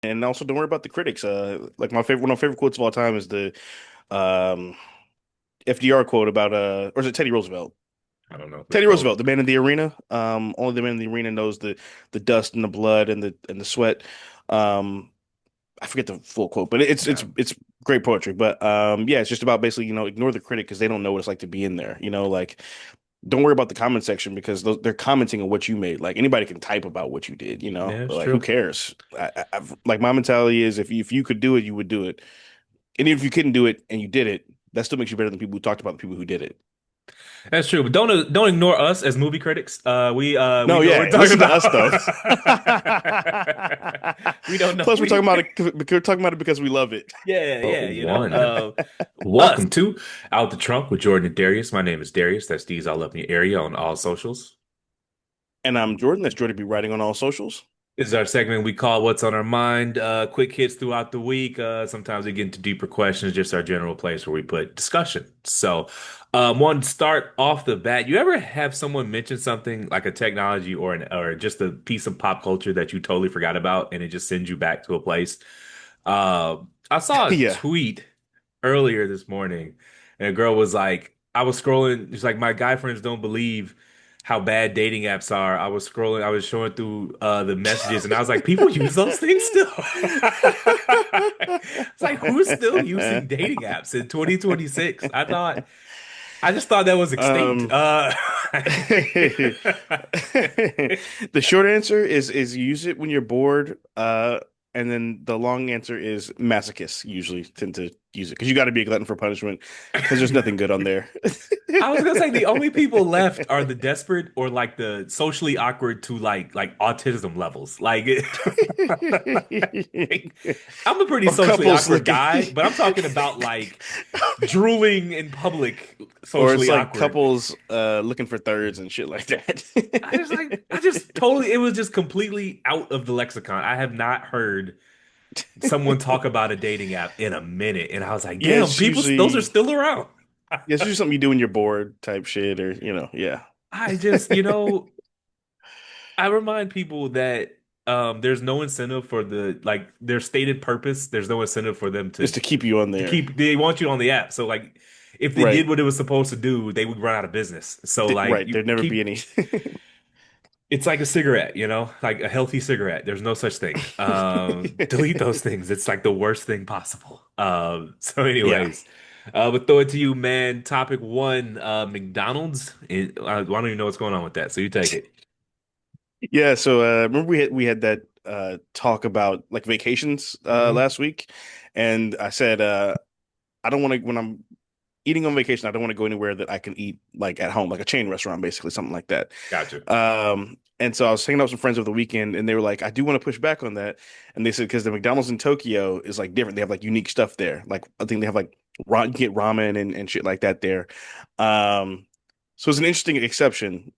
And also, don't worry about the critics. Like one of my favorite quotes of all time is the um, FDR quote about or is it Teddy Roosevelt? I don't know which Teddy quote. Roosevelt, the man in the arena. Only the man in the arena knows the dust and the blood and the sweat. Um, I forget the full quote, but Yeah. it's great poetry. But yeah, it's just about basically ignore the critic because they don't know what it's like to be in there. Like don't worry about the comment section because they're commenting on what you made. Like anybody can type about what you did. Yeah, But it's like who true. cares? Like my mentality is if you could do it, you would do it. And even if you couldn't do it and you did it, that still makes you better than people who talked about the people who did it. That's true. But don't ignore us as movie critics. We No, know what we're yeah, talking listen to about. us though. We don't know. Plus, we're talking about it because we love it. Yeah, But yeah, one. us. Welcome to Out the Trunk with Jordan and Darius. My name is Darius. That's D's all up in your area on all socials. And I'm Jordan. That's Jordan be writing on all socials. This is our segment we call What's on Our Mind. Quick hits throughout the week. Sometimes we get into deeper questions, just our general place where we put discussion. So, one start off the bat. You ever have someone mention something like a technology or just a piece of pop culture that you totally forgot about, and it just sends you back to a place? I saw a Yeah. tweet earlier this morning, and a girl was like, I was scrolling, she's like, my guy friends don't believe how bad dating apps are. I was scrolling, I was showing through the messages, and I was like, people use those things still. It's like, who's still using dating apps in 2026? I just thought that was extinct. Um, the short answer is you use it when you're bored. And then the long answer is masochists usually tend to use it because you got to be a glutton for punishment because there's nothing good on there. I was gonna say the only people left are the desperate or like the socially awkward to like autism levels. Like, I'm a pretty Or socially couples awkward looking, guy, but I'm talking about like drooling in public, or it's socially like awkward. couples looking for thirds and shit like I just that. totally, it was just completely out of the lexicon. I have not heard someone talk about a dating app in a minute, and I was like, Yeah, damn, it's people, those are usually still around. yeah, it's usually something you do when you're bored type shit or yeah. I just, I remind people that there's no incentive for the like their stated purpose. There's no incentive for them Just to keep you on to there. keep they want you on the app. So like if they did Right. what it was supposed to do, they would run out of business. So like Right. you There'd never be keep any. it's like a cigarette, like a healthy cigarette. There's no such thing. Delete those things. It's like the worst thing possible. So Yeah. anyways, but throw it to you, man. Topic one, McDonald's. I don't even know what's going on with that. So you take it. Yeah, so remember we had that talk about like vacations Hmm. last week and I said I don't want to when I'm eating on vacation, I don't want to go anywhere that I can eat like at home, like a chain restaurant basically, something like that. Gotcha. And so I was hanging out with some friends over the weekend and they were like, I do want to push back on that. And they said because the McDonald's in Tokyo is like different. They have like unique stuff there. Like I think they have like you get ramen and shit like that there. Um so it's an interesting exception,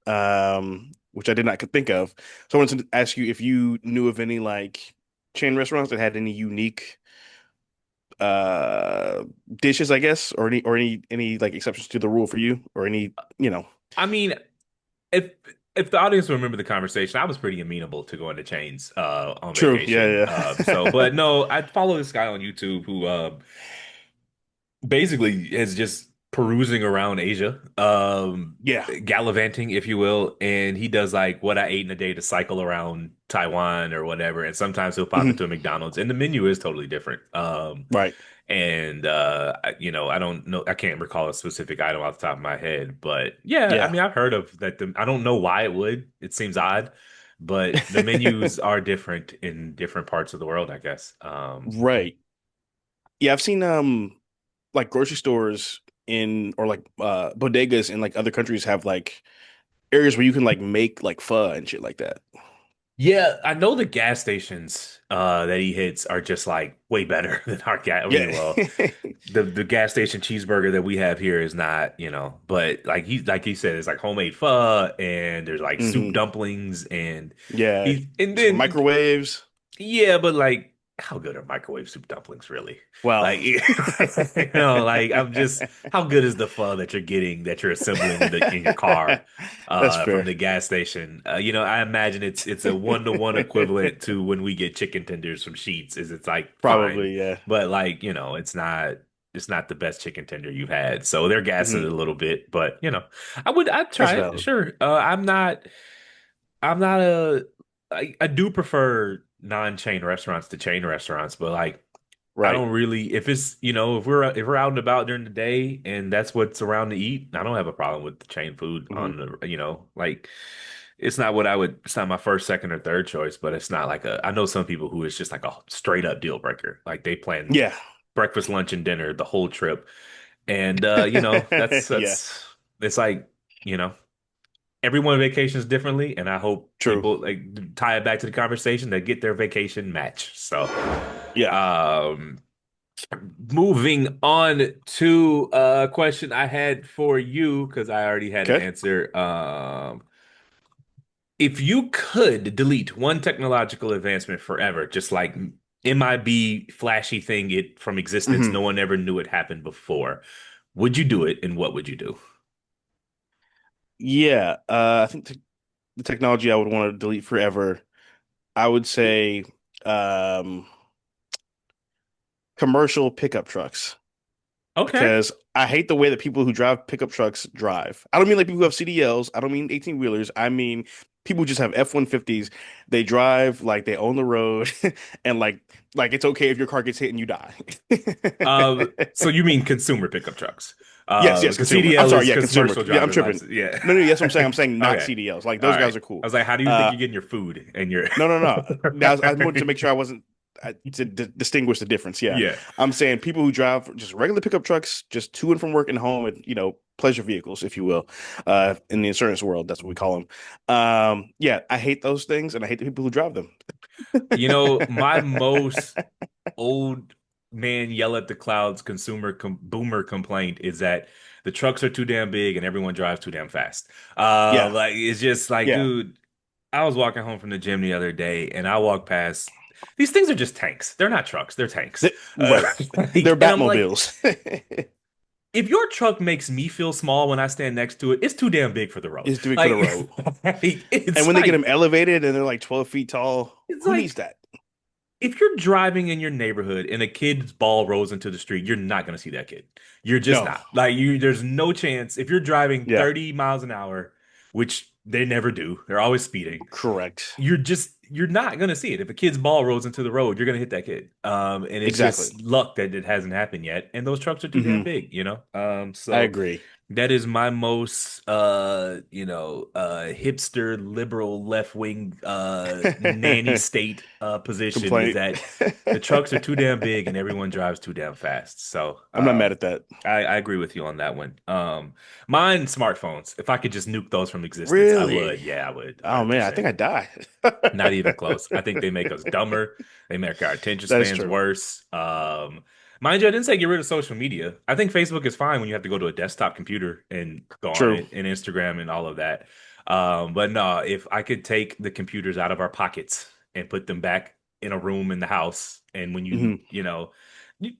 which I did not think of. So I wanted to ask you if you knew of any like chain restaurants that had any unique uh dishes, I guess, or any like exceptions to the rule for you, or any. I mean, if if the audience will remember the conversation, I was pretty amenable to going to chains on True. vacation. Yeah, yeah. But no, I follow this guy on YouTube who basically is just perusing around Asia, Yeah. gallivanting, if you will, and he does like what I ate in a day to cycle around Taiwan or whatever, and sometimes he'll pop into Mhm. a McDonald's, and the menu is totally different. Right. And I don't know, I can't recall a specific item off the top of my head, but yeah, I Yeah. mean, I've heard of that. I don't know why it would. It seems odd, but the menus are different in different parts of the world, I guess. Right. Yeah, I've seen like grocery stores in or like bodegas in like other countries have like areas where you can like make like pho and shit like that. Yeah, I know the gas stations that he hits are just like way better than our gas. I mean, Yeah. well, the gas station cheeseburger that we have here is not, but like he said, it's like homemade pho and there's like soup hmm dumplings and Yeah. he and Some then microwaves. yeah, but like how good are microwave soup dumplings really? Well, Like, like I'm just, how good is the pho that you're getting that you're assembling in your car that's from fair. the gas station? I imagine it's a one-to-one equivalent to when we get chicken tenders from Sheets. Is it's like fine, Probably, yeah. but like it's not the best chicken tender you've had. So they're gassing it Hmm. a little bit, but I'd That's try it. valid. Sure. I'm not a I do prefer non-chain restaurants to chain restaurants, but like I Right. don't really if it's if we're out and about during the day and that's what's around to eat, I don't have a problem with the chain food Hmm. on the like it's not what I would it's not my first, second, or third choice, but it's not like I know some people who it's just like a straight up deal breaker. Like they plan Yeah. breakfast, lunch, and dinner the whole trip. And that's Yeah. it's like, you know, everyone vacations differently, and I hope True. people like tie it back to the conversation that get their vacation match. So, Yeah. um, moving on to a question I had for you because I already had an Okay. answer. If you could delete one technological advancement forever, just like MIB flashy thing it from existence, Hmm. no one ever knew it happened before, would you do it, and what would you do? Yeah. I think the technology I would want to delete forever, I would say, um, commercial pickup trucks. Okay. Because I hate the way that people who drive pickup trucks drive. I don't mean like people who have CDLs. I don't mean 18 wheelers. I mean people who just have F-150s. They drive like they own the road, and like it's okay if your car gets hit and you die. So you mean consumer pickup trucks? Yes, yes, Because consumer. I'm CDL sorry, is yeah, consumer. commercial Yeah, I'm driver's tripping. license. Yeah. No, no, yes, I'm saying. I'm saying not Okay. CDLs. Like All those right. guys are cool. I was like, how do you think Uh, you're getting your food and your no, no, no. I wanted to make sure I wasn't to distinguish the difference. Yeah, Yeah. I'm saying people who drive just regular pickup trucks, just to and from work and home, and pleasure vehicles, if you will, in the insurance world, that's what we call them. Yeah, I hate those things, and I hate the people who drive them. My most old man yell at the clouds boomer complaint is that the trucks are too damn big and everyone drives too damn fast. Yeah, Like it's just like, yeah, dude, I was walking home from the gym the other day and I walked past these things are just tanks. They're not trucks, they're tanks. right. They're And I'm like, Batmobiles. if your truck makes me feel small when I stand next to it, it's too damn big for the road. It's too big for the Like, road. And it's when they get like them elevated and they're like 12 feet tall, it's who needs like that? if you're driving in your neighborhood and a kid's ball rolls into the street, you're not going to see that kid. You're just No. not. There's no chance. If you're driving Yeah, 30 miles an hour, which they never do, they're always speeding. correct. You're not going to see it. If a kid's ball rolls into the road, you're going to hit that kid. And it's Exactly. just luck that it hasn't happened yet. And those trucks are too damn Hmm. big. I So agree. that is my most hipster liberal left wing nanny state position is Complaint. that the trucks are too damn big and everyone drives too damn fast. So I'm not mad at that. I agree with you on that one. Mine smartphones. If I could just nuke those from existence, I would. Really? Yeah, I would Oh man, I 100%. think I die. Not even close. I think they make us dumber. They make our attention That is spans true. worse. Mind you, I didn't say get rid of social media. I think Facebook is fine when you have to go to a desktop computer and go on True. it, and Instagram and all of that. But no, if I could take the computers out of our pockets and put them back in a room in the house, and when Hmm.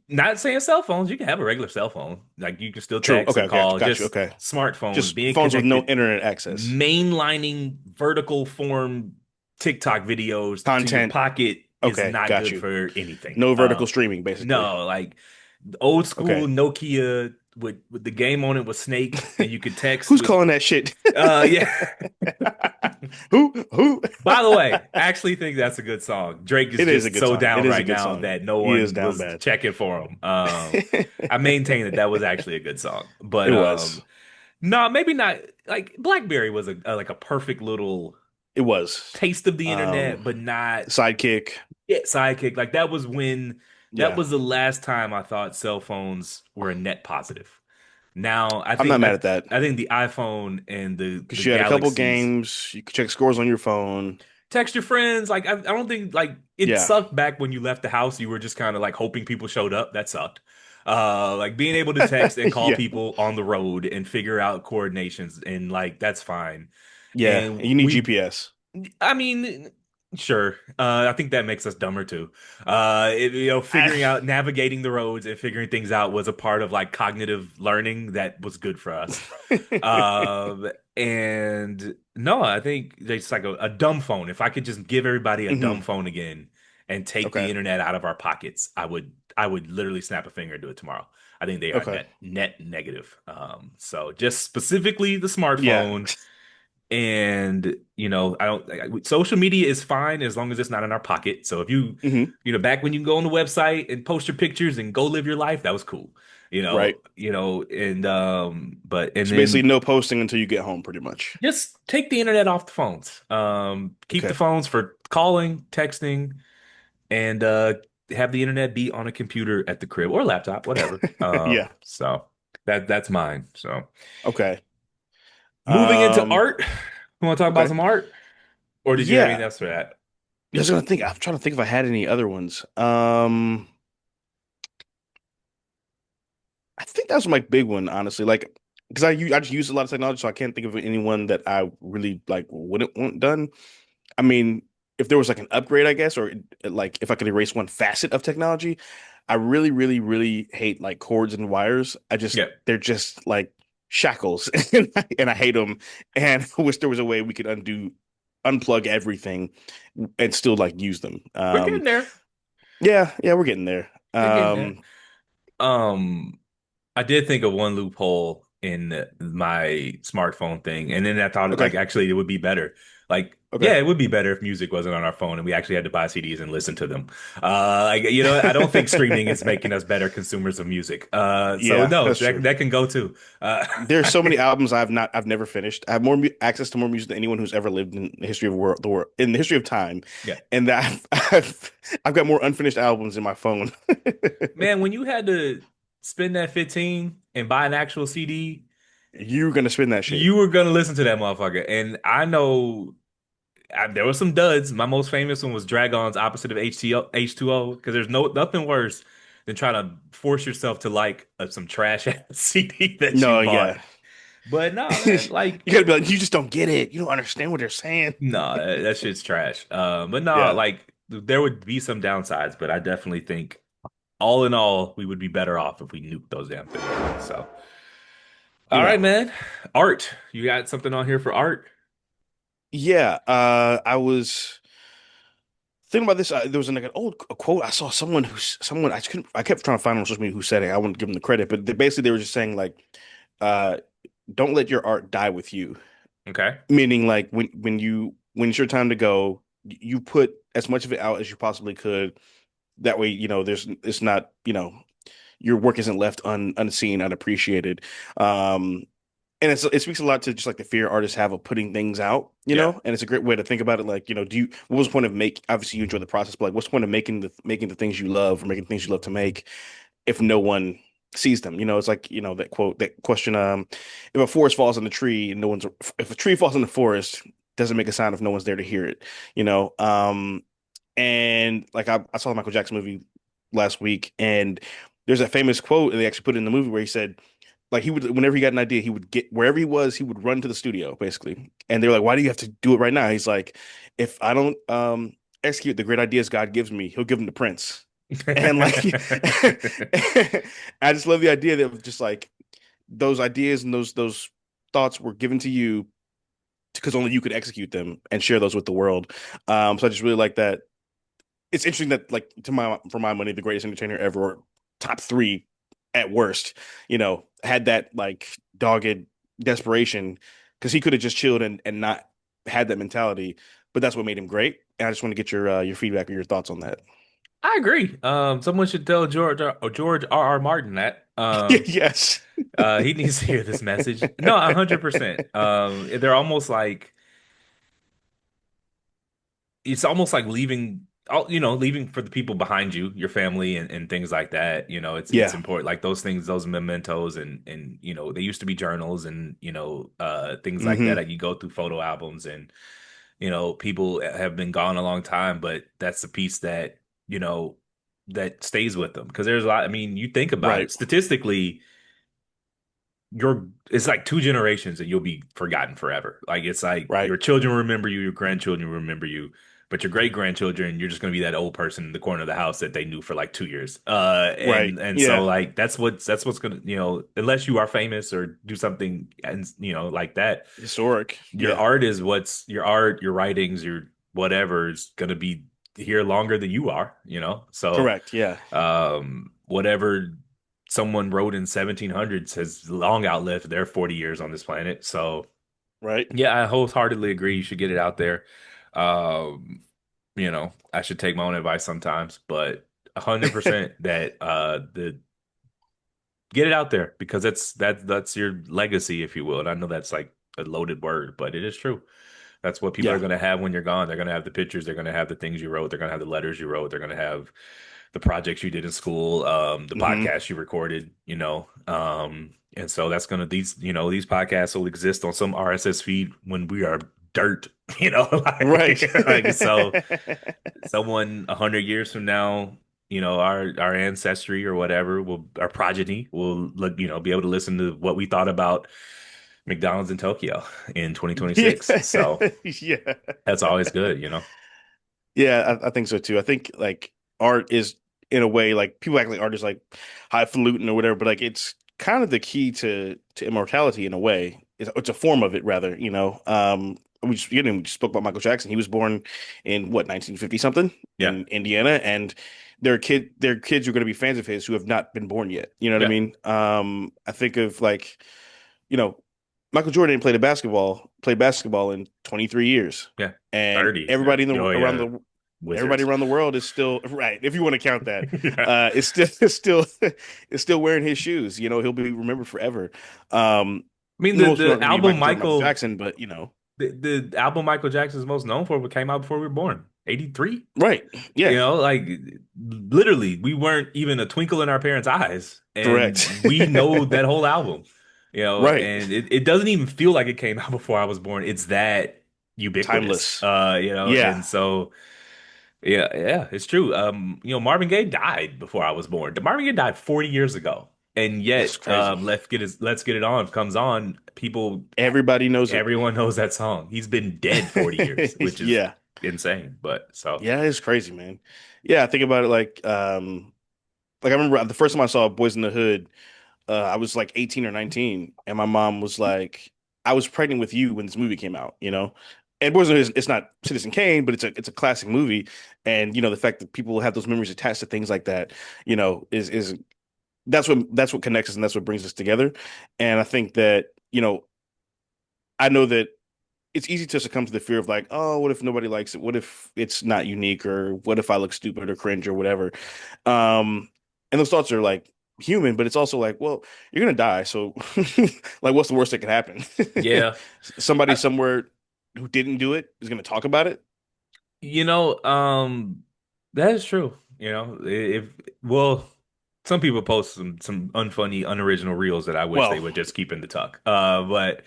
not saying cell phones, you can have a regular cell phone. Like you can still True. text Okay, and okay, call, got you. just Okay. smartphones Just being phones with no connected internet access. mainlining vertical form TikTok videos to your Content. pocket is Okay, not got good you. for anything. No vertical streaming, basically. No, like the old school Okay. Nokia with the game on it was Snake, and you could text Who's with calling that shit? yeah. Who? Who? By the way, I actually think that's a good song. Drake is It is a just good so song. It down is a right good now song. that no He is one down was bad. checking for him. I maintain that that was actually a good song, It but was. no, maybe not. Like BlackBerry was like a perfect little It was. taste of the Um, internet, but not Sidekick. yet sidekick. Like that Yeah. was the last time I thought cell phones were a net positive. Now I'm not mad at that. I think the iPhone and the Because you had a couple Galaxies games, you could check scores on your phone. text your friends. Like I don't think like it Yeah. sucked back when you left the house. You were just kind of like hoping people showed up. That sucked. Like being able to text and call Yeah. people on the road and figure out coordinations and like that's fine. Yeah. And And you need GPS. I mean, Sure. I think that makes us dumber too. I, Figuring out navigating the roads and figuring things out was a part of like cognitive learning that was good for us. And no, I think it's like a dumb phone. If I could just give everybody a dumb Mhm. phone again and take the Okay. internet out of our pockets, I would literally snap a finger and do it tomorrow. I think they are Okay. net negative. So just specifically the Yeah. smartphone. And I don't social media is fine as long as it's not in our pocket. So if Hmm. back when you can go on the website and post your pictures and go live your life, that was cool. Right. And So basically, then no posting until you get home, pretty much. just take the internet off the phones. Keep the Okay. phones for calling, texting, and have the internet be on a computer at the crib or laptop, whatever. Yeah. So that's mine. So Okay. moving into Um. art, you want to talk about Okay. some art? Or did you have anything Yeah. else for that? I was gonna think. I'm trying to think if I had any other ones. I think that was my big one, honestly. Like, because I just use a lot of technology, so I can't think of anyone that I really like wouldn't want done. I mean, if there was like an upgrade, I guess, or like if I could erase one facet of technology, I really, really, really hate like cords and wires. Yeah. They're just like shackles, and I hate them. And I wish there was a way we could unplug everything and still like use them. We're getting there. Yeah, yeah, we're getting there. We're getting there. Um, I did think of one loophole in my smartphone thing, and then I thought like Okay, actually it would be better. Like, okay. yeah, it would be better if music wasn't on our phone and we actually had to buy CDs and listen to them. I don't think streaming is making us better consumers of music. So Yeah, no, that's that true. that can go too. There's so many albums I've never finished. I have more access to more music than anyone who's ever lived in the history of the world, in the history of time, Yeah. and that I've got more unfinished albums in my phone. Man, when you had to spend that 15 and buy an actual CD, You're gonna spin that shit. you were gonna listen to that motherfucker. And I know there were some duds. My most famous one was Dragon's opposite of H2O, because there's nothing worse than trying to force yourself to like some trash ass CD that you No, bought. yeah. But no, You man, like gotta be like, you just don't get it. You don't understand what they're saying. no, that shit's trash. But no, Yeah, like there would be some downsides, but I definitely think all in all, we would be better off if we nuked those damn things. So, you all right, know. man. Art, you got something on here for art? Yeah, I was thinking about this. There was like an old quote I saw. Someone I kept trying to find on social media who said it. I wouldn't give them the credit, but basically they were just saying like, uh, don't let your art die with you. Okay. Meaning like when it's your time to go, you put as much of it out as you possibly could. That way, it's not, your work isn't left unseen, unappreciated. Um, and it speaks a lot to just like the fear artists have of putting things out, Yeah. and it's a great way to think about it. Like, what was the point of obviously you enjoy the process, but like, what's the point of making the things you love or making things you love to make if no one sees them? It's like, that quote, that question, if a forest falls in a tree and no one's, if a tree falls in the forest, doesn't make a sound if no one's there to hear it, you know? And like I saw the Michael Jackson movie last week, and there's that famous quote, and they actually put it in the movie where he said, like he would, whenever he got an idea, he would get wherever he was, he would run to the studio basically. And they were like, "Why do you have to do it right now?" He's like, "If I don't execute the great ideas God gives me, He'll give them to Prince." And like, I just love the idea that just like those ideas and those thoughts were given to you because only you could execute them and share those with the world. So I just really like that. It's interesting that like for my money, the greatest entertainer ever, or top three at worst, had that like dogged desperation because he could have just chilled and not had that mentality, but that's what made him great. And I just want to get your feedback or your thoughts on that. I agree. Someone should tell George R. R. Martin that. Yes. He needs to hear this message. No, 100%. They're almost like it's almost like leaving for the people behind you, your family and things like that. It's Yeah. important. Like those things, those mementos and they used to be journals and things like that. Hmm. Like you go through photo albums and people have been gone a long time, but that's the piece that, you know, that stays with them. Because there's a lot, I mean, you think about Right. it, statistically, it's like two generations and you'll be forgotten forever. Like it's like Right. your children remember you, your grandchildren remember you, But your great grandchildren, you're just going to be that old person in the corner of the house that they knew for like 2 years. Right. And so Yeah. like that's what's going to, unless you are famous or do something and like that, Historic. your Yeah. art is what's your art, your writings, your whatever is going to be here longer than you are, So Correct. Yeah. whatever someone wrote in 1700s has long outlived their 40 years on this planet. So Right. yeah, I wholeheartedly agree. You should get it out there. I should take my own advice sometimes, but 100% that the get it out there because that's your legacy, if you will. And I know that's like a loaded word, but it is true. That's what people are Yeah. going to have when you're gone. They're going to have the pictures. They're going to have the things you wrote. They're going to have the letters you wrote. They're going to have the projects you did in school, the Hmm. podcast you recorded, and so that's going to these podcasts will exist on some RSS feed when we are dirt, Right. like so someone 100 years from now, our ancestry or whatever our progeny will look, be able to listen to what we thought about McDonald's in Tokyo in Yeah. 2026. So Yeah. that's always good. Yeah, I think so too. I think like art is in a way like people act like art is like highfalutin or whatever, but like it's kind of the key to immortality in a way. It's a form of it rather, you know. We just spoke about Michael Jackson. He was born in what 1950 something Yeah. in Indiana, and their kids are going to be fans of his who have not been born yet. You know what I Yeah. mean? I think of like, you know, Michael Jordan played basketball in 23 years, Yeah. and 30s now. Oh yeah. everybody Wizards. around the world is still right. If you want to count that, Yeah. it's still it's still it's still wearing his shoes. You know, he'll be remembered forever. I mean Most people aren't the going to be album Michael Jackson, but you know, the album Michael Jackson is most known for came out before we were born. 83? right? Yeah, Like literally, we weren't even a twinkle in our parents' eyes, correct. and we know that whole album. Right, And it doesn't even feel like it came out before I was born. It's that ubiquitous. timeless. And Yeah, so yeah, it's true. Marvin Gaye died before I was born. Marvin Gaye died 40 years ago, and that's yet, crazy. Let's Get It On comes on. People, Everybody knows it. everyone knows that song. He's been dead 40 years, which is Yeah, insane. But so yeah, it's crazy, man. Yeah, I think about it like I remember the first time I saw Boys in the Hood. I was like 18 or 19, and my mom was like, I was pregnant with you when this movie came out, you know? And Boys in the Hood it's not Citizen Kane, but it's a classic movie. And you know, the fact that people have those memories attached to things like that, you know, is that's what connects us and that's what brings us together. And I think that, you know, I know that it's easy to succumb to the fear of like, oh, what if nobody likes it? What if it's not unique, or what if I look stupid or cringe or whatever? And those thoughts are like human, but it's also like, well, you're gonna die, so like, what's the worst that could happen? yeah, Somebody I, somewhere who didn't do it is gonna talk about it. you know, that is true. If well, some people post some unfunny, unoriginal reels that I wish they Well, would just keep in the tuck. But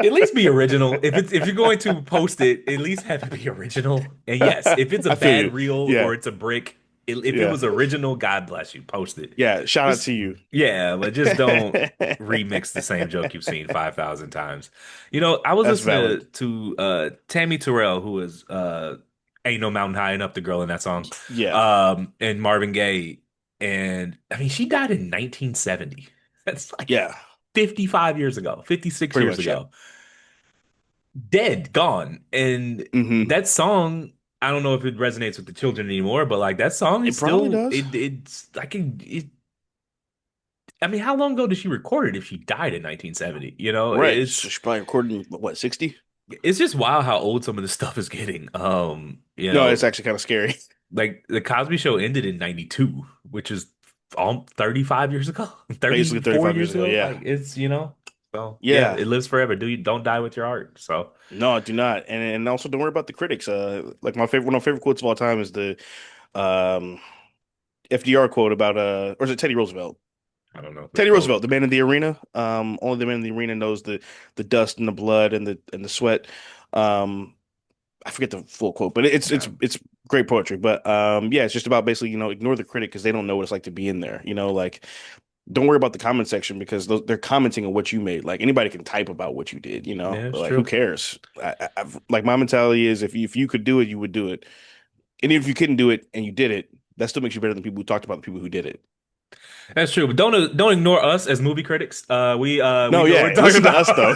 at least be original. If you're going to post it, at least have it be original. And yes, if it's a I feel bad you. reel Yeah, or it's a brick, if it yeah, was original, God bless you, post it. yeah. Shout out Just to you. yeah, but just don't remix the same joke you've seen 5,000 times. I was That's listening valid. to Tammy Terrell, who is Ain't No Mountain High Enough, the girl in that song, Yeah, and Marvin Gaye. And I mean, she died in 1970. That's like yeah, 55 years ago, 56 pretty years much. Yeah. ago. Dead, gone. And Hmm. that song, I don't know if it resonates with the children anymore, but like that song is It probably still does. it's like I mean, how long ago did she record it if she died in 1970? Right. So she's probably recording what, 60? It's just wild how old some of this stuff is getting. No, it's actually kind of scary. Like the Cosby Show ended in 92, which is all 35 years ago, Basically 34 35 years years ago. ago. Yeah. Like it's, so yeah, Yeah. it lives forever. Don't die with your art. So No, I do not. And also don't worry about the critics. Like one of my favorite quotes of all time is the um FDR quote about or is it Teddy Roosevelt? I don't know which Teddy quote. Roosevelt, the man in the arena. Only the man in the arena knows the dust and the blood and the sweat. Um, I forget the full quote, but it's great poetry. But yeah, it's just about basically, you know, ignore the critic because they don't know what it's like to be in there. You know, like don't worry about the comment section because they're commenting on what you made. Like anybody can type about what you did, you know. Yeah, it's But like, who true. cares? Like my mentality is, if you could do it, you would do it. And even if you couldn't do it and you did it, that still makes you better than people who talked about the people who did it. That's true, but don't ignore us as movie critics. We No, know what we're yeah, talking listen to us about. though.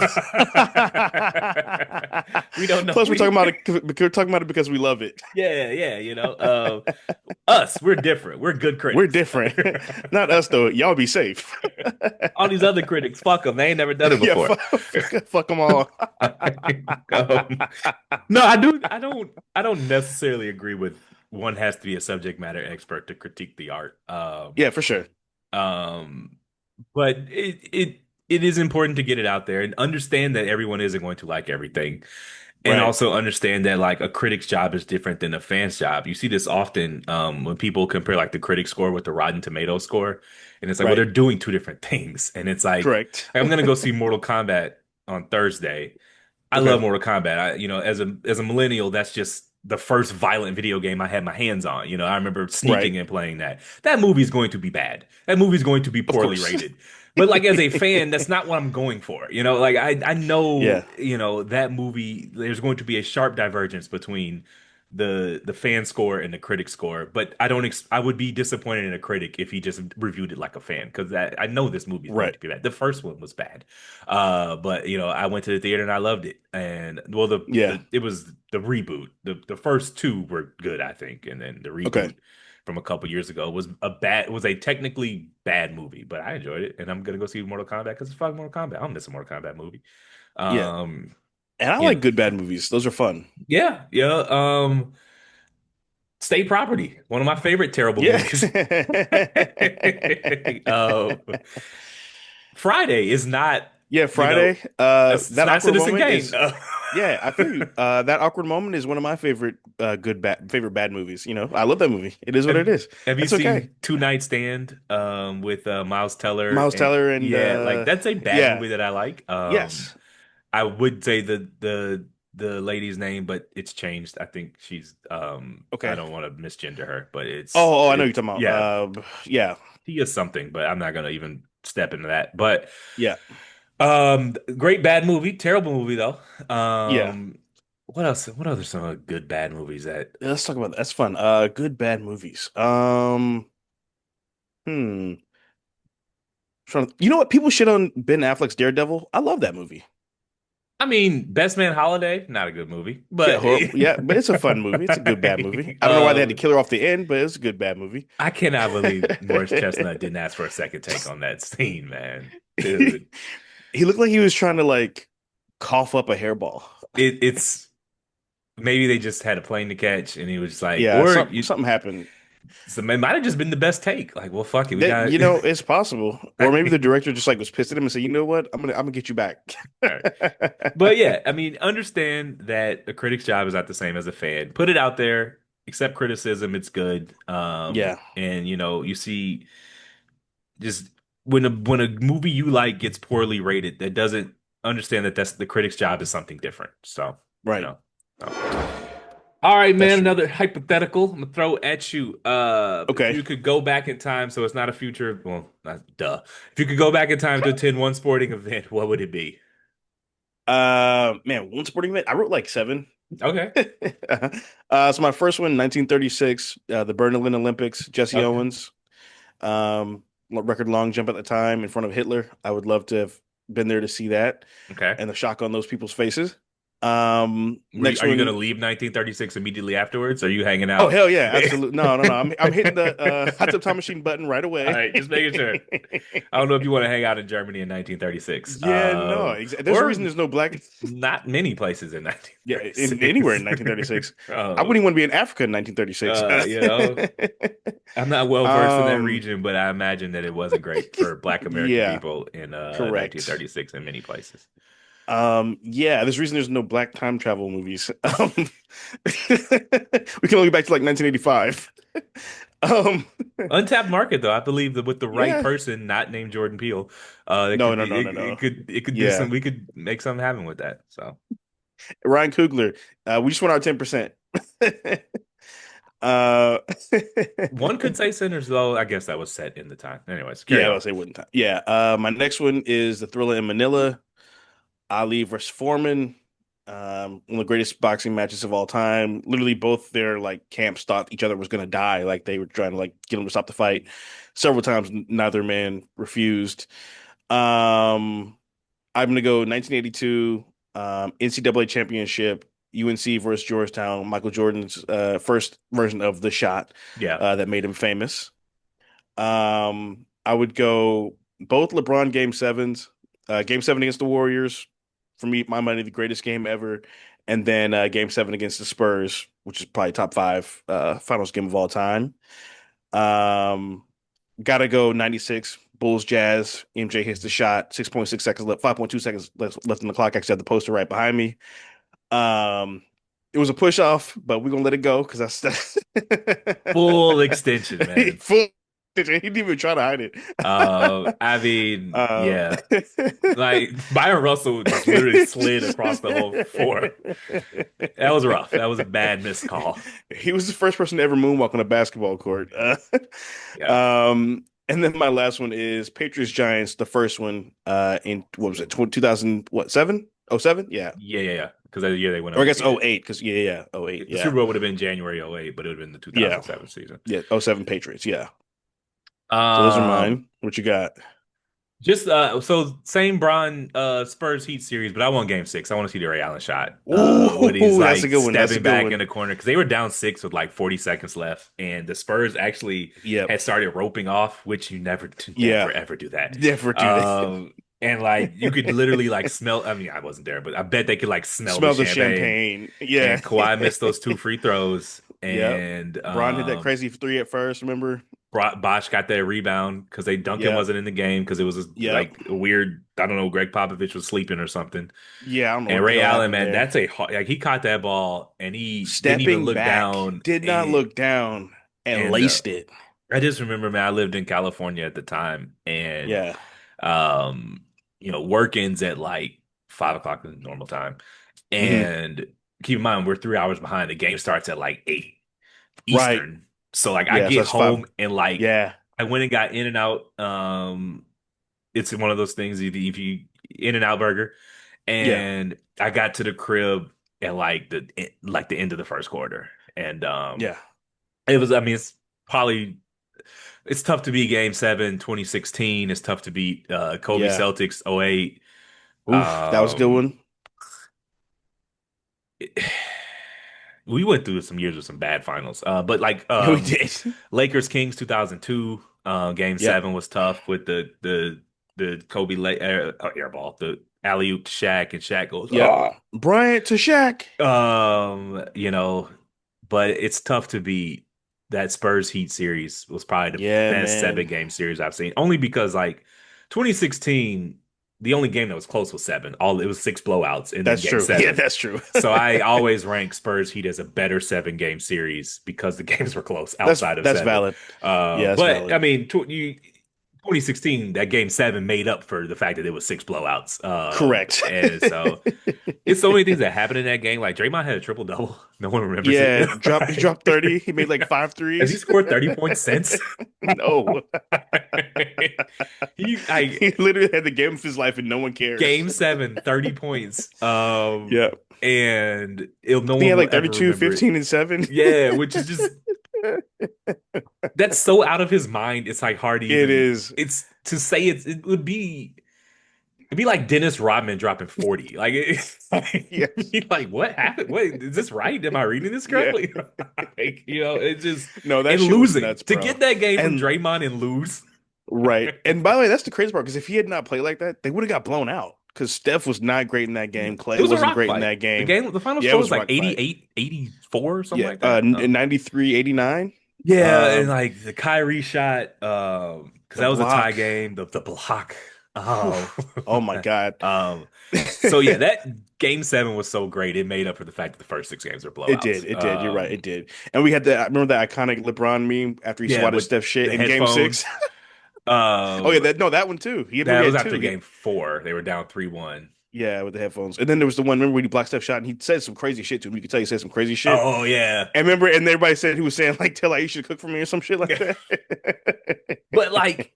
We don't know. Plus, we're talking about it because we love it. Yeah, yeah, us, we're different. We're good We're critics. different, not us though. Y'all be safe. All these other critics, fuck them. They ain't never done it Yeah, before. fuck them all. Um, no, I do. I don't necessarily agree with one has to be a subject matter expert to critique the art. Yeah, for sure. Um, but it is important to get it out there and understand that everyone isn't going to like everything. And Right, also understand that like a critic's job is different than a fan's job. You see this often when people compare like the critic score with the Rotten Tomatoes score. And it's like, well, they're right, doing two different things. And it's correct. I'm gonna go see Mortal Kombat on Thursday. I love Okay, Mortal Kombat. As a millennial, that's just the first violent video game I had my hands on. I remember right. sneaking and playing that. That movie's going to be bad. That movie's going to be Of poorly course. rated. But like as a fan, that's not what I'm going for. Like I know, Yeah, that movie, there's going to be a sharp divergence between the fan score and the critic score, but I would be disappointed in a critic if he just reviewed it like a fan because I know this movie is going right. to be bad. The first one was bad. But I went to the theater and I loved it. And well, Yeah. it was the reboot. The first two were good, I think, and then the Okay. reboot from a couple years ago was a technically bad movie, but I enjoyed it, and I'm gonna go see Mortal Kombat because it's fucking Mortal Kombat. I don't miss a Mortal Kombat movie. Yeah. Um, And I you like know, good bad movies. Those are fun. yeah, yeah. State Property, one of my favorite terrible Yeah. movies. uh, Friday is not, Yeah, you know, Friday. it's That not awkward Citizen moment Kane. is, yeah, I feel you. That awkward moment is one of my favorite favorite bad movies. You know, I love that movie. It is what Have it is. Have you It's okay. seen Two Night Stand with Miles Teller Miles and Teller and yeah, like that's a bad yeah, movie that I like. yes. I would say the lady's name, but it's changed. I think she's I Okay. don't want to misgender her, but Oh, I know you're talking about. yeah, Yeah, she is something, but I'm not gonna even step into that. But yeah, great bad movie, terrible movie though. yeah. What else? What other some good bad movies that Yeah, let's talk about that. That's fun. Good bad movies. Hmm. You know what? People shit on Ben Affleck's Daredevil. I love that movie. I mean, Best Man Holiday, not a good movie, Yeah, but horrible. Yeah, but it's a fun movie. It's a good bad movie. I don't know why they had to kill her off the end, but it's a good bad movie. I cannot believe Morris Chestnut didn't ask for a second take on that scene, man. Dude, He looked like he was trying to like cough up a hairball. it's maybe they just had a plane to catch, and he was just like, Yeah, something happened. so it might have just been the best take. Like, well, fuck it, we That got. it's possible, or maybe the director just like was pissed at him and said, "You know what? I'm gonna get you back." All right. But yeah, I mean, understand that a critic's job is not the same as a fan. Put it out there, accept criticism, it's good. Yeah, And you see just when a movie you like gets poorly rated, that doesn't understand that that's the critic's job is something different. So, you right. know. So. All right, That's man, true. another hypothetical. I'm gonna throw at you. If Okay. you could go back in time, so it's not a future, well, not duh. If you could go back in time to attend one sporting event, what would it be? Man, one sporting event. I wrote like seven. Okay. So my first one, 1936, the Berlin Olympics, Jesse Okay. Owens, record long jump at the time in front of Hitler. I would love to have been there to see that Okay. and the shock on those people's faces. Next Are you going to one. leave 1936 immediately afterwards? Are you hanging Oh out? hell yeah, absolutely. No, no, no. I'm hitting the hot tub time machine button right All away. right, just making sure. I don't know if you want to hang out in Germany in 1936, Yeah, no. There's a reason or there's no black. not many places in Yeah, in anywhere in 1936. 1936. I wouldn't Um, even want to be in Africa in 1936. you know, I'm not well versed in that Um, region, but I imagine that it wasn't great for Black American yeah, people in correct. 1936 in many places. Yeah, there's a reason there's no black time travel movies. We can only go back to like 1985. Um, Untapped market, though. I believe that with the right yeah. person, not named Jordan Peele, it No, could no, be no, no, no. it could do Yeah. some. We could make something happen with that. So Ryan Coogler. We just want our 10%. Uh, One could say Sinners, though. I guess that was set in the time. Anyways, carry yeah, on. I'll say wouldn't time. Yeah. My next one is the Thriller in Manila. Ali versus Foreman. One of the greatest boxing matches of all time. Literally, both their like camps thought each other was gonna die. Like they were trying to like get them to stop the fight. Several times, neither man refused. Um, I'm gonna go 1982 NCAA championship. UNC versus Georgetown. Michael Jordan's first version of the shot Yeah. that made him famous. I would go both LeBron game sevens. Game seven against the Warriors, for me, my money, the greatest game ever. And then game seven against the Spurs, which is probably top five finals game of all time. Um, Gotta go 96 Bulls Jazz. MJ hits the shot, 6.6 seconds left, 5.2 seconds left on the clock. Actually, have the poster right behind me. Um, it was a push off, but we're gonna let it go because that's Full extension, man. full. He didn't even try to hide it. I mean, Um, yeah. Like Byron Russell just literally slid across the whole floor. That was rough. That was a bad missed call. he was the first person to ever moonwalk on a basketball court. Yeah. And then my last one is Patriots Giants, the first one in what was it, 2000, what, seven? Oh, seven? Yeah. Yeah. Because that year they went Or I guess undefeated. 08, because yeah, 08, The yeah. Super Bowl would have been January '08, but it would have been the Yeah. 2007 season. Yeah, oh seven Patriots, yeah. So those are Um, mine. What you got? just so same Bron Spurs Heat series, but I want Game 6. I want to see the Ray Allen shot. When he's Ooh, that's a like good one. That's a stepping good back one. in the corner because they were down 6 with like 40 seconds left, and the Spurs actually Yep. had started roping off, which you Yeah. never ever do that. Never do that. And like you could literally like smell. I mean, I wasn't there, but I bet they could like smell the Smell the champagne. champagne. Yeah. And Kawhi missed those 2 free throws, Yep. and Bron hit that crazy three at first, remember? Bosch got that rebound because they Duncan Yep. wasn't in the game because it was Yep. like a weird. I don't know. Greg Popovich was sleeping or something. Yeah, I don't know And what the Ray hell Allen, happened man, there. that's like he caught that ball and he didn't even Stepping look back, down. did not look down and And laced it. I just remember, man, I lived in California at the time, and Yeah. um, work ends at like 5 o'clock in normal time, Mhm. and keep in mind we're 3 hours behind. The game starts at like 8 Right. Eastern, so like I Yeah, so get that's five. home and like Yeah. I went and got In and Out. It's one of those things if you In and Out burger, Yeah. and I got to the crib at like the end of the first quarter, and Yeah. it was. I mean, probably it's tough to beat Game 7, 2016. It's tough to beat Kobe Yeah. Celtics '08. Oof, that was a good Um, one. we went through some years with some bad finals, but like We did. Lakers Kings 2002, Game Yep. 7 was tough with the Kobe air ball, the alley oop to Shaq, and Shaq goes, Yep. Bryant to Shaq. you know, but it's tough to beat. That Spurs Heat series was probably the Yeah, best man. 7 game series I've seen. Only because like 2016, the only game that was close was 7. All it was 6 blowouts and then That's Game true. Yeah, 7. that's true. So I always rank Spurs Heat as a better 7 game series because the games were close That's outside of that's 7. valid. Yeah, that's But valid. I mean, 2016, that Game 7 made up for the fact that it was 6 blowouts. Correct. And so it's so many things that happened in that game. Like Draymond had a triple double. No one remembers Yeah, it. he dropped 30. He made like five Has he threes. scored 30 points since? No. he He literally had the game of his life and no one cares. Game 7, 30 points. Yeah. And no He one had will like ever 32, remember it. 15, and 7. Yeah, which is just that's so out of his mind. It's like hard to It even. is. It's to say it would be. It'd be like Dennis Rodman dropping 40. Like, Yes. like what happened? Wait, is this right? Am I reading this Yeah. correctly? Like, it just No, that and shit was losing nuts, to bro. get that game from And Draymond and lose. right. And by the way, that's the crazy part because if he had not played like that, they would have got blown out. Because Steph was not great in that game. Clay It was a wasn't rock great in fight. that game. The final Yeah, it score was was a like rock fight. 88, 84 or something Yeah. like that. In 93, 89. Yeah, and Um, like the Kyrie shot, because the that was a tie block. game. The block. Oof. Oh my God. Um, so yeah, that Game 7 was so great. It made up for the fact that the first 6 games were blowouts. It did. It did. You're right. It did. And we had I remember that iconic LeBron meme after he Yeah, swatted with Steph shit the in game headphones. 6. Oh yeah, that one too. He That was had after two. Game 4. They were down 3-1. Yeah, with the headphones. And then there was the one, remember when he blocked Steph shot and he said some crazy shit to him. You could tell he said some crazy shit. Oh yeah. And remember, and everybody said he was saying like, "Tell Aisha to cook for me" or some shit like that. But like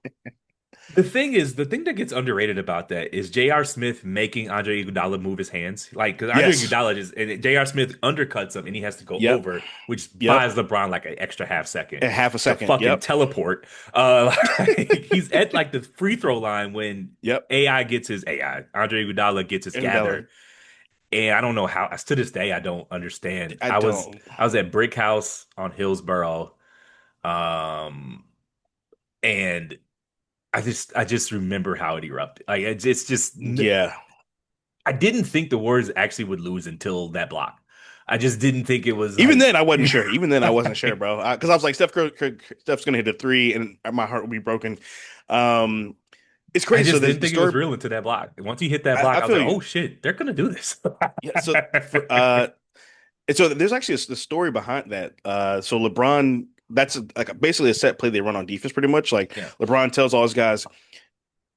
the thing that gets underrated about that is J.R. Smith making Andre Iguodala move his hands. Like, because Andre Yes. Iguodala just, and J.R. Smith undercuts him and he has to go Yep. over, which Yep. buys LeBron like an extra half second A half a to second. fucking Yep. teleport. Like, he's at like the free throw line when Yep. Andre Iguodala gets his Iguodala. gather. And I don't know how, to this day, I don't understand. I I don't. was at Brick House on Hillsborough, um, and I just remember how it erupted. Like it's just Yeah. I didn't think the Warriors actually would lose until that block. I just didn't think it was Even like then, I wasn't sure. Even then, I wasn't sure, bro. Because I was like, Steph's gonna hit a three, and my heart will be broken. Um, it's I crazy. So just the, didn't the think it was story, real until that block. Once he hit that block, I I was feel like, you. oh shit, they're gonna do this. Yeah. And so there's actually the story behind that. So LeBron, that's like basically a set play they run on defense, pretty much. Like Yeah. LeBron tells all his guys,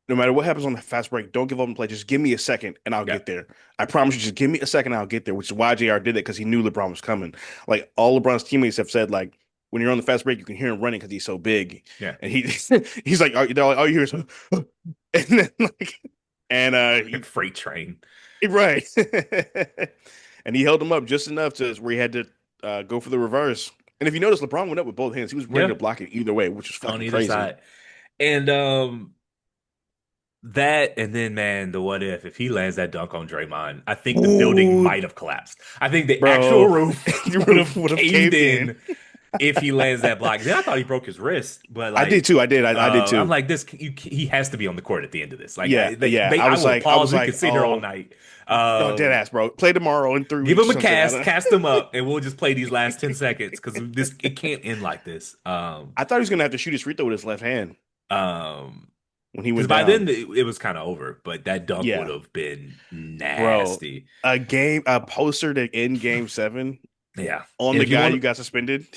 no matter what happens on the fast break, don't give up on play. Just give me a second and I'll Yeah. get there. I promise you, just give me a second and I'll get there, which is why JR did it because he knew LeBron was coming. Like all LeBron's teammates have said, like when you're on the fast break, you can hear him running because he's so big. Yeah. And he's like, they're like, all you hear is, and then like, and Like freight train. right. And he held him up just enough to where he had to go for the reverse. And if you notice, LeBron went up with both hands. He was ready Yeah. to block it either way, which is On fucking either crazy. side. And that and then man, the what if he lands that dunk on Draymond, I think the building Ooh, might have collapsed. I think the actual bro, roof you would have would have caved caved in. in if he lands that block. Then I thought he broke his wrist, but I did like too. I did. I did I'm too. like this. He has to be on the court at the end of this. Like Yeah, yeah. I I was will like, I pause. was We could like, sit here all oh, night. no, dead ass, bro. Play tomorrow in three Give weeks him or a something. cast him up, and we'll just play these last 10 seconds because this it can't end like this. I thought he was gonna have to shoot his free throw with his left hand Um, when he because went by down. then it was kind of over, but that dunk would Yeah, have been bro. nasty. A poster to end game seven Yeah, on and the if you guy want, you got suspended.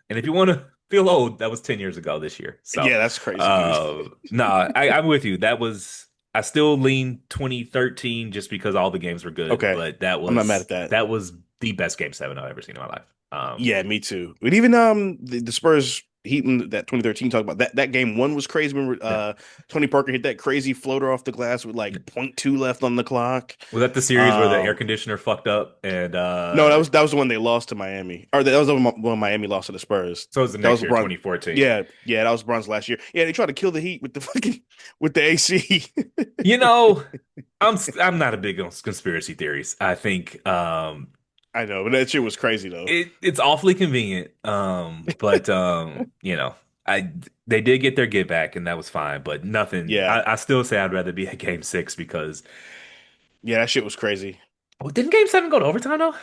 and if you want to feel old, that was 10 years ago this year. So, Yeah, that's crazy, dude. no, I'm with you. That was I still lean 2013 just because all the games were good, Okay, but I'm not mad at that. that was the best game seven I've ever seen in my life. Yeah, me too. But even the Spurs Heat in that 2013 talk about that game one was crazy. Remember Yeah. Tony Parker hit that crazy floater off the glass with like point .2 left on the clock. Was that the series where the air Um conditioner fucked up and no, that was the one they lost to Miami. Or that was the one when Miami lost to the Spurs. so it was the That was next year, LeBron. 2014. Yeah, yeah, that was LeBron's last year. Yeah, they tried to kill the Heat with the fucking with the AC. You know, I'm not a big on conspiracy theories. I think I know, but that shit was crazy though. it's awfully convenient. But you know, I they did get their get back and that was fine, but nothing. Yeah. I still say I'd rather be at game six because Yeah, that shit was crazy. didn't game seven go to overtime though?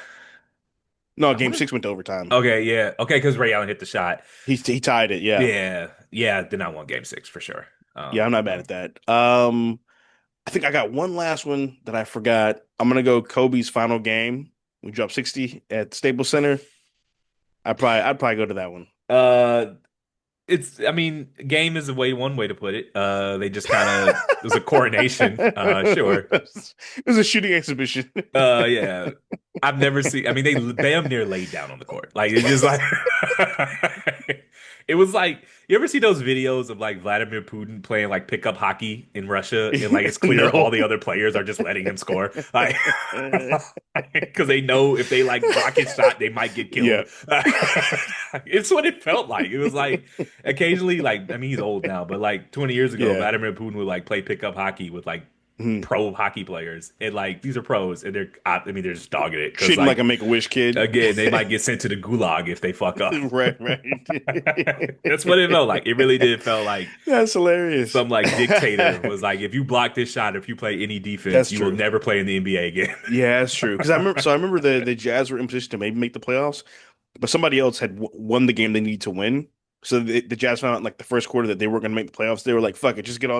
No, I game wanna, six went to overtime. okay, yeah. Okay, because Ray Allen hit the shot. He tied it, yeah. Yeah, yeah, then I won game six for sure. Yeah, I'm not mad at that. I think I got one last one that I forgot. I'm gonna go Kobe's final game. We dropped 60 at Staples Center. I'd probably go to that one. uh I mean, game is one way to put it. They just kind of it was a coronation. Sure. It was a shooting exhibition. Yeah. I've never seen. I mean, they damn near laid down on the court. Like it's just like it was like you ever see those videos of like Vladimir Putin playing like pickup hockey in Russia, and like it's clear No. all the other players are just letting him score, like because they know if they like block his shot, they might get killed. Yeah. It's what it felt like. It was like occasionally, like I mean, he's old now, but like 20 years ago, Yeah. Vladimir Putin would like play pickup hockey with like Mhm. pro hockey players, and like these are pros, and I mean, they're just dogging it because Shooting like a Make-A-Wish kid. again, they might get sent to the gulag if they fuck up. Right. That's what it felt like. It really did felt like That's hilarious. some like dictator was like, if you block this shot, if you play any defense, That's you will true. never play in the NBA again. Yeah, that's true. Because I remember the Jazz were in position to maybe make the playoffs, but somebody else had won the game they needed to win. So the Jazz found out in like the first quarter that they weren't going to make the playoffs. They were like, "Fuck it, just get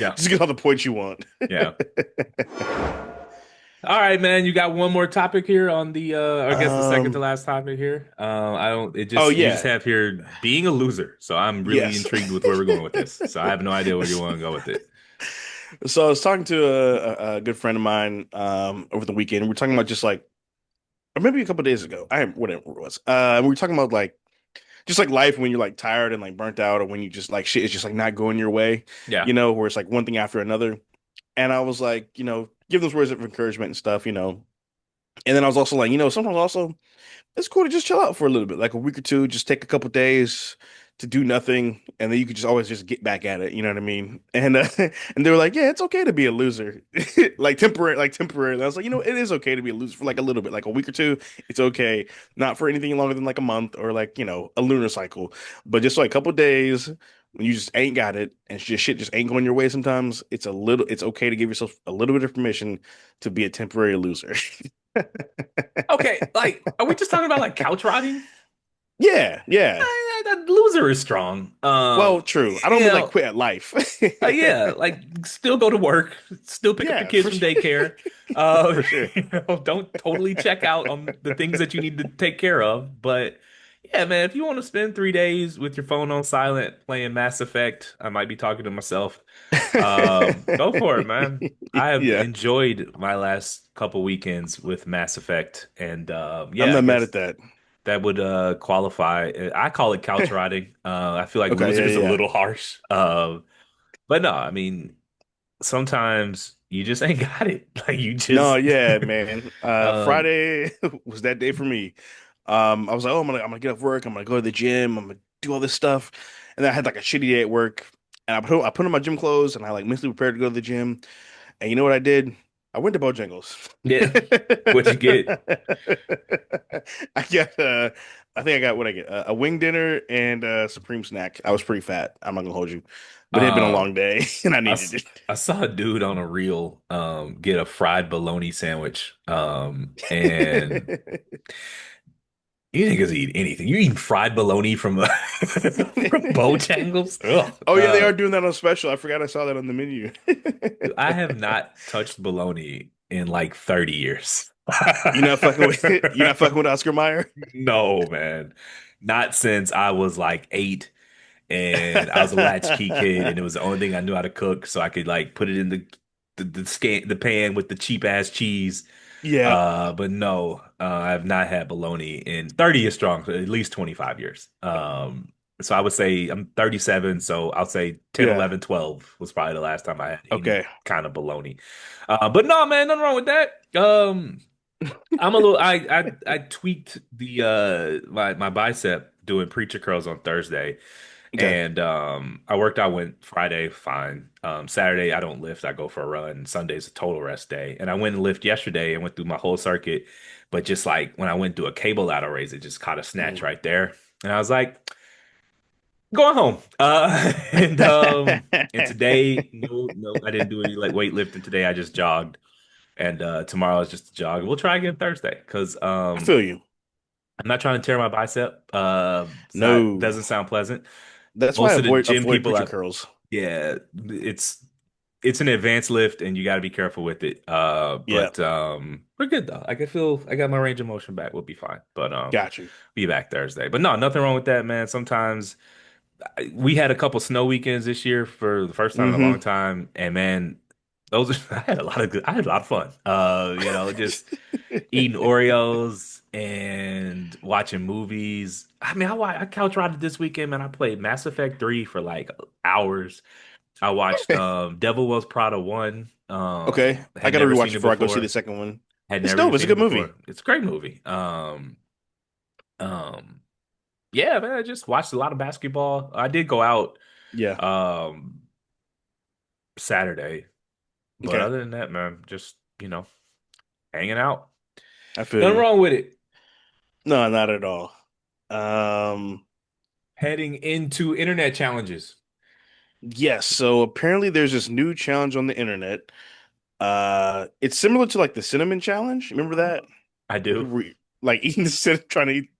Yeah, just get all the points you want." yeah. All right, man. You got one more topic here on the I guess the second to last topic here. I don't it just Oh, you yeah. just have here being a loser. So I'm really Yes. intrigued with where we're going with this. So I have no idea where you want to go with it. So I was talking to a good friend of mine over the weekend. We were talking about just like, or maybe a couple of days ago. I whatever it was. We were talking about like just like life when you're like tired and like burnt out, or when you just like shit is just like not going your way, Yeah. where it's like one thing after another. And I was like, give those words of encouragement and stuff. And then I was also like, sometimes also it's cool to just chill out for a little bit, like a week or two, just take a couple days to do nothing, and then you could just always just get back at it. You know what I mean? And and they were like, yeah, it's okay to be a loser, like temporary. And I was like, it is okay to be a loser for like a little bit, like a week or two. It's okay, not for anything longer than like a month or like a lunar cycle, but just like a couple days when you just ain't got it and just shit just ain't going your way. Sometimes it's okay to give yourself a little bit of permission to be a temporary loser. Okay, like, are we just talking about like couch riding? Yeah, yeah. That loser is strong. Well, true. I don't You mean like know, quit at life. yeah, like still go to work, still pick up your Yeah, kids for from sure. daycare. For sure. Don't totally check out on the things that you need to take care of. But yeah, man, if you want to spend 3 days with your phone on silent playing Mass Effect, I might be talking to myself. Go for it, man. I have Yeah, enjoyed my last couple weekends with Mass Effect, and I'm yeah, I not mad guess at that. that would qualify. I call it couch riding. I feel like Okay, loser is a yeah, yeah. little harsh. But no, I mean, sometimes you just ain't got it. Like you No, just yeah, man. um Friday was that day for me. I was like, oh, I'm gonna get off work. I'm gonna go to the gym. I'm gonna do all this stuff, and then I had like a shitty day at work. And I put on my gym clothes, and I like mentally prepared to go to the gym. And you know what I did? I went to Bojangles. yeah. What you get? I got I think I got what I get a wing dinner and a supreme snack. I was pretty fat. I'm not gonna hold you, but it had been a Um long day and I I, needed s- it. I saw a dude on a reel get a fried bologna sandwich. And you niggas eat anything. You eating fried bologna from from Bojangles? Ugh. Oh yeah, they are doing that on special. I forgot I saw that on the menu. I have not touched bologna in like 30 years. You're not fucking with Oscar Mayer. No, man. Not since I was like 8 and I was a latchkey kid and it was the only thing I knew how to cook so I could like put it in the pan with the cheap ass cheese. Yeah. But no, I have not had bologna in 30 years strong, so at least 25 years. So I would say I'm 37, so I'll say 10, Yeah. 11, 12 was probably the last time I had any Okay. kind of bologna. But no, man, nothing wrong with that. I'm a little I tweaked the my bicep doing preacher curls on Thursday. Okay. And I worked out went Friday, fine. Saturday I don't lift, I go for a run. Sunday's a total rest day. And I went and lift yesterday and went through my whole circuit. But just like when I went through a cable ladder raise, it just caught a snatch Mm. right there. And I was like, going home. And today, no, I didn't do any like weightlifting today. I just jogged. And tomorrow is just a jog. We'll try again Thursday because I feel you. I'm not trying to tear my bicep. It's not No. doesn't sound pleasant. That's why I Most of the gym avoid people preacher I curls. yeah, it's an advanced lift and you got to be careful with it. Yeah. But we're good though. I can feel I got my range of motion back. We'll be fine. But Got you. be back Thursday. But no, nothing wrong with that, man. Sometimes we had a couple snow weekends this year for the first time in a long Hmm. time, and man, I had a lot of fun. Just eating Oreos and watching movies. I mean, I couch rided this weekend, man. I played Mass Effect 3 for like hours. I watched Devil Wears Prada 1. Okay. I Had gotta never rewatch seen it it before I go see the before. second one. Had It's never dope. even It's a seen it good movie. before. It's a great movie. Um, yeah, man, I just watched a lot of basketball. I did go out Yeah. um Saturday, but Okay. other than that, man, just, hanging out. I feel Nothing you. wrong with it. No, not at all. Um, Heading into internet challenges. yes. So apparently there's this new challenge on the internet. It's similar to like the cinnamon challenge. Remember that? I do. Like eating the cinnamon, trying to eat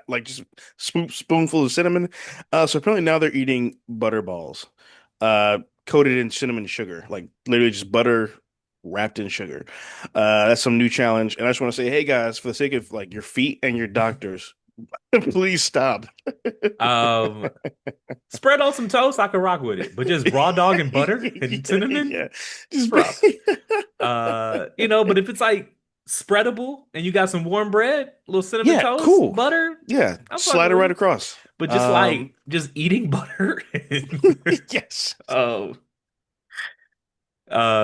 like just spoonful of cinnamon. So apparently now they're eating butter balls, coated in cinnamon sugar, like literally just butter wrapped in sugar. That's some new challenge. And I just want to say, hey guys, for the sake of like your feet and your doctors, Please stop. Um, Spread on some toast, I could rock with it. But just raw dog and butter and Yeah, cinnamon, yeah. Just rough. But if it's like spreadable and you got some warm bread, a little cinnamon yeah, toast, cool. butter, Yeah, I'm slide fucking it with right it. across. But just eating butter. Yes. Oh,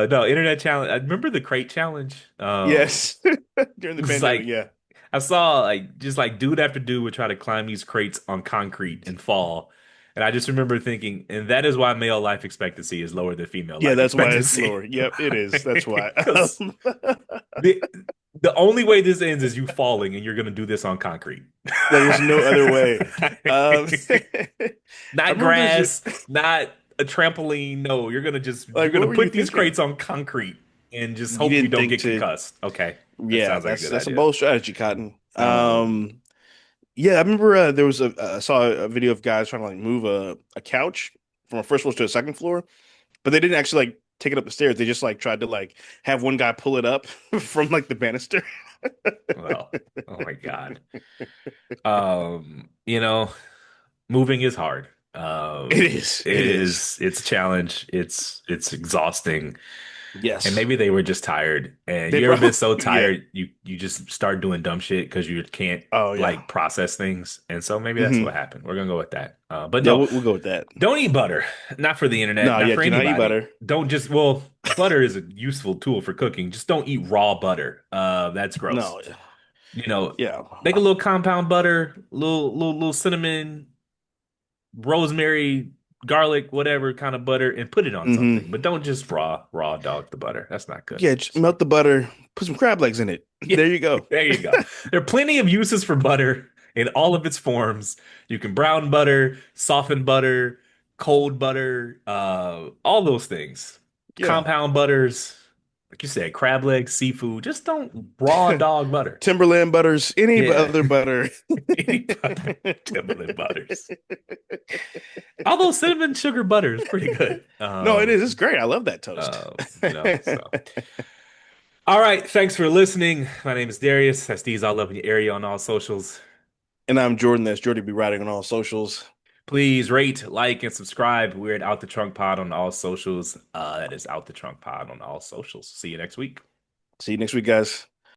no, internet challenge. I remember the crate challenge. Yes. During It the was pandemic, like yeah. I saw just like dude after dude would try to climb these crates on concrete and fall. And I just remember thinking, and that is why male life expectancy is lower than female Yeah, life that's why it's expectancy. lower. Yep, it is. That's why. Because the the only way this ends is you falling, and you're gonna do this on concrete. There's no other way. I Not remember there's grass, not a trampoline. No, you're like, what gonna were you put these thinking? crates on concrete and just You hope you didn't don't think get to, concussed. Okay, that yeah, sounds like a that's good a idea. bold strategy, Cotton. Um, Yeah, I remember there was I saw a video of guys trying to like move a couch from a first floor to a second floor, but they didn't actually like take it up the stairs. They just like tried to like have one guy pull it up from like the banister. well, oh my God. You know, moving is hard. It is. It is. It's a challenge. It's exhausting. And Yes. maybe they were just tired. And They you ever been probably so yeah. tired you just start doing dumb shit because you can't Oh yeah. like process things. And so maybe that's what Hmm. happened. We're gonna go with that. But Yeah, no, we'll go with that. don't eat butter. Not for the internet, No, not yeah, for do not eat anybody. butter. Don't just well, butter is a useful tool for cooking. Just don't eat raw butter. That's gross. No, You know, yeah. make a little compound butter, little cinnamon, rosemary, garlic, whatever kind of butter, and put it on something. Hmm. But don't just raw dog the butter. That's not good. Yeah, just So melt the butter, put some crab legs in it. yeah, There you go. there you go. There are plenty of uses for butter in all of its forms. You can brown butter, soften butter, cold butter, all those things. Yeah. Compound butters, like you said, crab legs, seafood. Just don't raw dog butter. Timberland butters, any Yeah. other butter. Any butter, Timberland butters. Although cinnamon sugar butter is pretty good. No, it is. It's great. I love that toast. So. All right. Thanks for listening. My name is Darius. That's D's all up in your area on all socials. And I'm Jordan. That's Jordy Be Writing on all socials. Please rate, like, and subscribe. We're at Out the Trunk Pod on all socials. That is Out the Trunk Pod on all socials. See you next week. See you next week, guys.